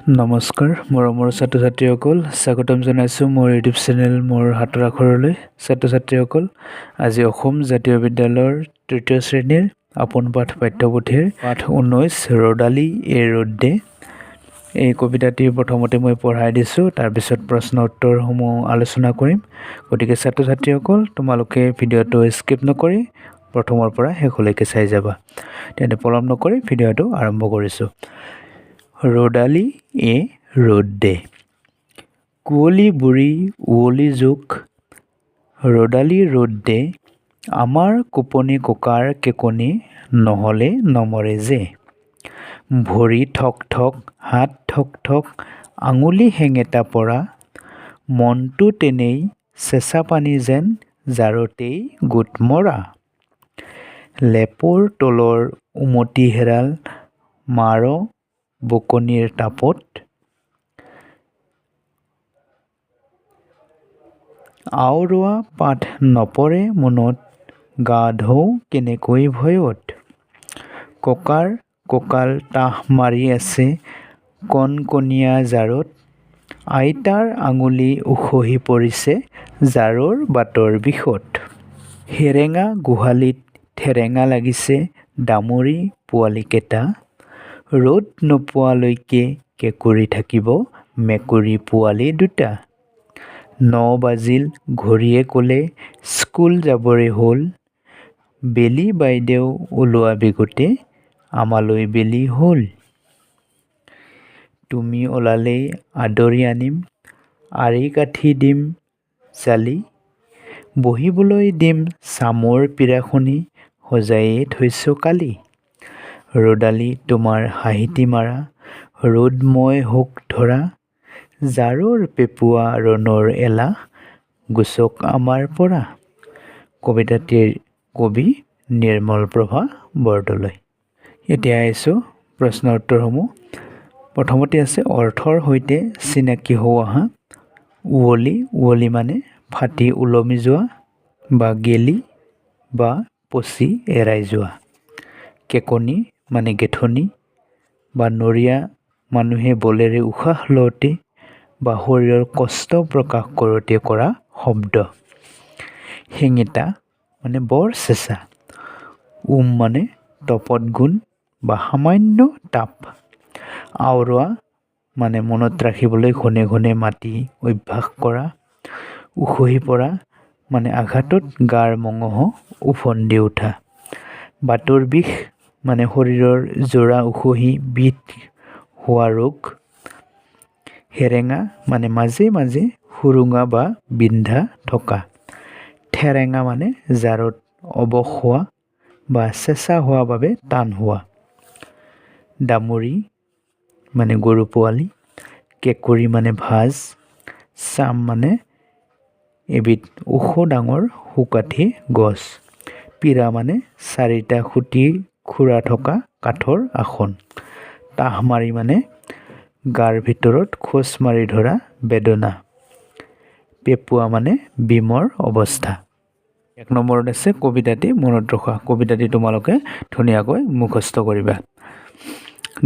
নমস্কাৰ মৰমৰ ছাত্ৰ ছাত্ৰীসকল, স্বাগতম জনাইছোঁ মোৰ ইউটিউব চেনেল মোৰ হাতৰ আখৰলৈ। ছাত্ৰ ছাত্ৰীসকল, আজি অসম জাতীয় বিদ্যালয়ৰ তৃতীয় শ্ৰেণীৰ আপোন পাঠ পাঠ্যপুথিৰ পাঠ 19 ৰ'দালি এ ৰ'দ দে। এই কবিতাটি প্ৰথমতে মই পঢ়াই দিছোঁ, তাৰপিছত প্ৰশ্ন উত্তৰসমূহ আলোচনা কৰিম। গতিকে ছাত্ৰ ছাত্ৰীসকল, তোমালোকে ভিডিঅ'টো স্কিপ নকৰি প্ৰথমৰ পৰা শেষলৈকে চাই যাবা। তেন্তে পলম নকৰি ভিডিঅ'টো আৰম্ভ কৰিছোঁ। ৰ'দালি এ ৰ'দ দে, কুঁৱলী বুঢ়ী উৱলি জোক, ৰ'দালি ৰ'দ দে, আমাৰ কোপনি ককাৰ কেকনি, নহ'লে নমৰে যে। ভৰি ঠক ঠক, হাত ঠক ঠক, আঙুলি হেঙেটা পৰা, মনটো তেনেই চেঁচা পানী যেন জাৰতেই গোট মৰা। লেপৰ তলৰ উমতি হেৰাল, মাৰ বকনিৰ তাপত, আওৰোৱা পাত নপৰে মনত, গা ধোওঁ কেনেকৈ ভয়ত। ককাৰ কঁকাল তাহ মাৰি আছে কণকণীয়া জাৰত, আইতাৰ আঙুলি উখহি পৰিছে জাৰৰ বাটৰ বিষত। সেৰেঙা গোহালিত ঠেৰেঙা লাগিছে ডামৰী পোৱালিকেইটা, ৰ'দ নোপোৱালৈকে কেঁকুৰি থাকিব মেকুৰী পোৱালি দুটা। 9 বাজিল ঘড়ীয়ে ক'লে স্কুল যাবৰে হ'ল, বেলি বাইদেউ ওলোৱা বেগতে আমালৈ বেলি হ'ল। তুমি ওলালেই আদৰি আনিম, আৰি কাঠি দিম জালি, বহিবলৈ দিম চামৰ পীৰাখনি সজাইয়ে থৈছোঁ কালি। ৰ'দালি তোমাৰ হাঁহিটি মাৰা, ৰ'দময় হোক ধৰা, জাৰৰ পেপুৱা ৰণৰ এলাহ, গুচক আমাৰ পৰা। কবিতাটিৰ কবি নিৰ্মলপ্ৰভা বৰদলৈ। এতিয়া আহিছোঁ প্ৰশ্ন উত্তৰসমূহ। প্ৰথমতে আছে অৰ্থৰ সৈতে চিনাকি হওঁ আহা। উৱলি, উৱলি মানে ফাটি ওলমি যোৱা বা গেলি বা পচি এৰাই যোৱা। কেকনি মানে গেথনি বা নৰীয়া মানুহে বলেৰে উশাহ লওঁতে বা শৰীৰৰ কষ্ট প্ৰকাশ কৰোঁতে কৰা শব্দ। হেঙেটা মানে বৰ চেঁচা। মানে তপত গুণ বা সামান্য তাপ। আওৰোৱা মানে মনত ৰাখিবলৈ ঘনে ঘনে মাতি অভ্যাস কৰা। উখহি পৰা মানে আঘাতত গাৰ মঙহ ওফন্দি উঠা। বাটৰ বিষ মানে শৰীৰৰ জোৰা উখহি বিষ হোৱা ৰোগ। সেৰেঙা মানে মাজে মাজে সুৰুঙা বা বিন্ধা থকা। ঠেৰেঙা মানে জাৰত অৱশ হোৱা বা চেঁচা হোৱা বাবে টান হোৱা। ডামৰী মানে গৰু পোৱালি। কেঁকুৰি মানে ভাজ। চাম মানে এবিধ ওখ ডাঙৰ সুকাঠি গছ। পীৰা মানে 4টা খুটি খোৰা থকা কাঠৰ আসন। তাহমাৰি মানে গাৰ ভিতৰত খোচ মাৰি ধৰা বেদনা। পেপুৱা মানে বিমৰ অৱস্থা। 1 নম্বৰত আছে কবিতাটি মনত ৰখা। কবিতাটি তোমালোকে ধুনীয়াকৈ মুখস্থ কৰিবা।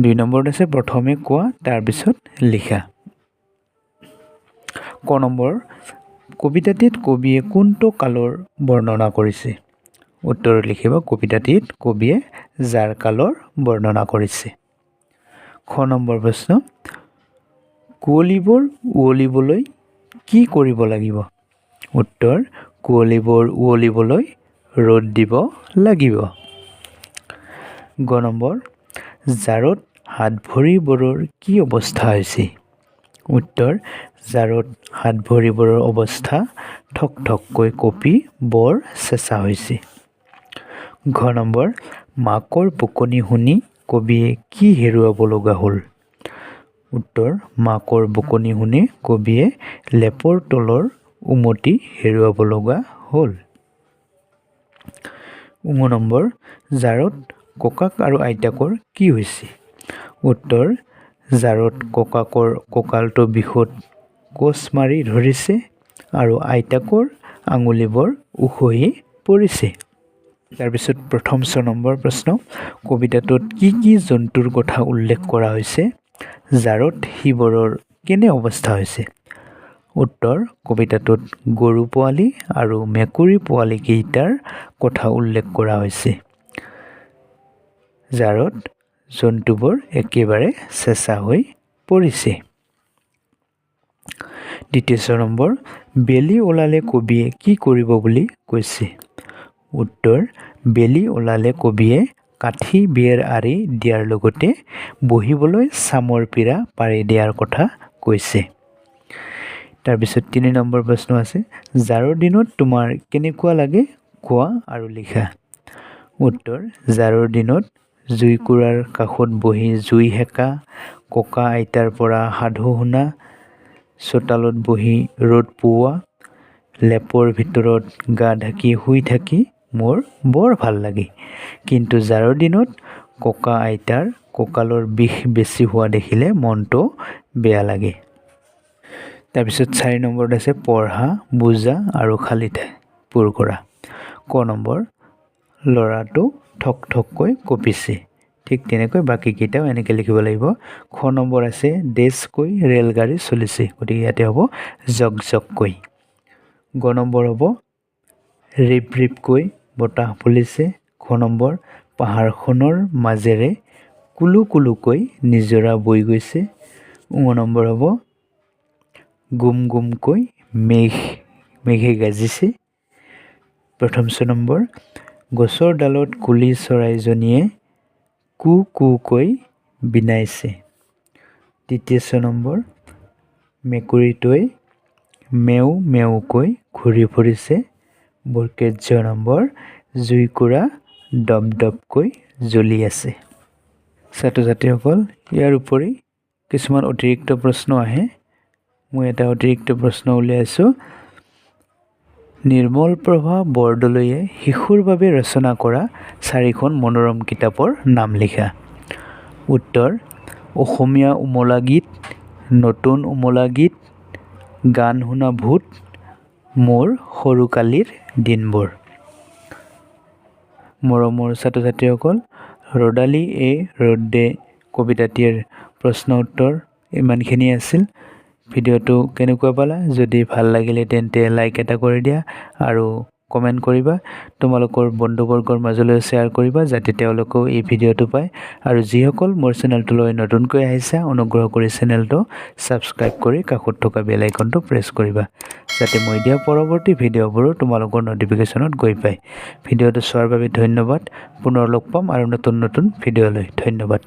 2 নম্বৰত আছে প্ৰথমে কোৱা তাৰপিছত লিখা। ক নম্বৰ, কবিতাটিত কবিয়ে কোনটো কালৰ বৰ্ণনা কৰিছে? উত্তৰত লিখিব কবিতাটিত কবিয়ে জাৰ কালৰ বৰ্ণনা কৰিছে। খ নম্বৰ প্ৰশ্ন, কুঁৱলীবোৰ উৱলিবলৈ কি কৰিব লাগিব? উত্তৰ, কুঁৱলীবোৰ উৱলিবলৈ ৰ'দ দিব লাগিব। গ নম্বৰ, জাৰত হাত ভৰিবোৰৰ কি অৱস্থা হৈছে? উত্তৰ, জাৰত হাত ভৰিবোৰৰ অৱস্থা ঠক ঠককৈ কঁপি বৰ চেঁচা হৈছে। ঘ নম্বৰ, মাকৰ বকনি শুনি কবিয়ে কি হেৰুৱাব লগা হ'ল? উত্তৰ, মাকৰ বকনি শুনি কবিয়ে লেপৰ তলৰ উমতি হেৰুৱাব লগা হ'ল। ঙ নম্বৰ, জাৰত ককাক আৰু আইতাকৰ কি হৈছে? উত্তৰ, জাৰত ককাকৰ কঁকালটো বিষত কোচ মাৰি ধৰিছে আৰু আইতাকৰ আঙুলিবোৰ উখহি পৰিছে। তাৰপিছত প্ৰথম 6 নম্বৰ প্ৰশ্ন, কবিতাটোত কি কি জন্তুৰ কথা উল্লেখ কৰা হৈছে? জাৰত শিৱৰৰ কেনে অৱস্থা হৈছে? উত্তৰ কবিতাটোত গৰু পোৱালি আৰু মেকুৰী পোৱালি কেইটাৰ কথা উল্লেখ কৰা হৈছে। জাৰত জন্তুবোৰ একেবাৰে চেঁচা হৈ পৰিছে। দ্বিতীয় নম্বৰ, বেলি ওলালে কবিয়ে কি কৰিব বুলি কৈছে? উত্তৰ বেলি ওলালে কবিয়ে কাঠি বেৰ আঁৰি দিয়াৰ লগতে বহিবলৈ চামৰ পীৰা পাৰি দিয়াৰ কথা কৈছে। তাৰপিছত 3 নম্বৰ প্ৰশ্ন আছে, জাৰৰ দিনত তোমাৰ কেনেকুৱা লাগে কোৱা আৰু লিখা। উত্তৰ জাৰৰ দিনত জুইকুৰাৰ কাষত বহি জুই সেকা, ককা আইতাৰ পৰা সাধু শুনা, চোতালত বহি ৰ'দ পোৱা, লেপৰ ভিতৰত গা ঢাকি শুই থাকি মোৰ বৰ ভাল লাগে। কিন্তু জাৰৰ দিনত ককা আইতাৰ কঁকালৰ বিষ বেছি হোৱা দেখিলে মনটো বেয়া লাগে। তাৰপিছত 4 নম্বৰত আছে পঢ়া, বুজা আৰু খালী ঠাই পূৰ কৰা। ক নম্বৰ, ল'ৰাটো ঠক ঠককৈ কঁপিছে। ঠিক তেনেকৈ বাকীকেইটাও এনেকৈ লিখিব লাগিব। খ নম্বৰ আছে ডেজকৈ ৰেলগাড়ী চলিছে, গতিকে ইয়াতে হ'ব জক জককৈ। গ নম্বৰ হ'ব ৰিপ ৰিপকৈ বতাহ বলিছে। খ নম্বৰ, পাহাৰখনৰ মাজেৰে কুলু কুলুকৈ নিজৰা বৈ গৈছে। ঙ নম্বৰ হ'ব গুম গুমকৈ মেঘে গাজিছে। প্ৰথম 6 নম্বৰ, গছৰ ডালত কুলি চৰাইজনীয়ে কু কুকৈ বিনাইছে। দ্বিতীয় 6 নম্বৰ, মেকুৰীটোৱে মেও মেওকৈ ঘূৰি ফুৰিছে। বৰ্কেট 6 নম্বৰ, জুইকুৰা দপ দপকৈ জ্বলি আছে। ছাত্ৰ ছাত্ৰীসকল, ইয়াৰ উপৰি কিছুমান অতিৰিক্ত প্ৰশ্ন আহে। মই এটা অতিৰিক্ত প্ৰশ্ন উলিয়াইছোঁ। নিৰ্মল প্ৰভা বৰদলৈয়ে শিশুৰ বাবে ৰচনা কৰা 4খন মনোৰম কিতাপৰ নাম লিখা। উত্তৰ অসমীয়া উমলা গীত, নতুন উমলা গীত, গান শুনা ভূত, মোৰ সৰুকালিৰ দিনবোৰ। মৰমৰ ছাত্ৰ ছাত্ৰীসকল, ৰ'দালি এ ৰ'দ দে কবিতাটিৰ প্ৰশ্ন উত্তৰ ইমানখিনি আছিল। ভিডিঅ'টো কেনেকুৱা পালা? যদি ভাল লাগিলে তেন্তে লাইক এটা কৰি দিয়া আৰু কমেণ্ট কৰিবা। তোমালোকৰ বন্ধুবৰ্গৰ মাজলৈ শ্বেয়াৰ কৰিবা যাতে তেওঁলোকেও এই ভিডিঅ'টো পায়। আৰু যিসকল মোৰ চেনেলটোলৈ নতুনকৈ আহিছা, অনুগ্ৰহ কৰি চেনেলটো ছাবস্ক্ৰাইব কৰি কাষত থকা বেল আইকনটো প্ৰেছ কৰিবা যাতে মই দিয়া পৰৱৰ্তী ভিডিঅ'বোৰো তোমালোকৰ ন'টিফিকেশ্যনত গৈ পায়। ভিডিঅ'টো চোৱাৰ বাবে ধন্যবাদ। পুনৰ লগ পাম আৰু নতুন ভিডিঅ'লৈ। ধন্যবাদ।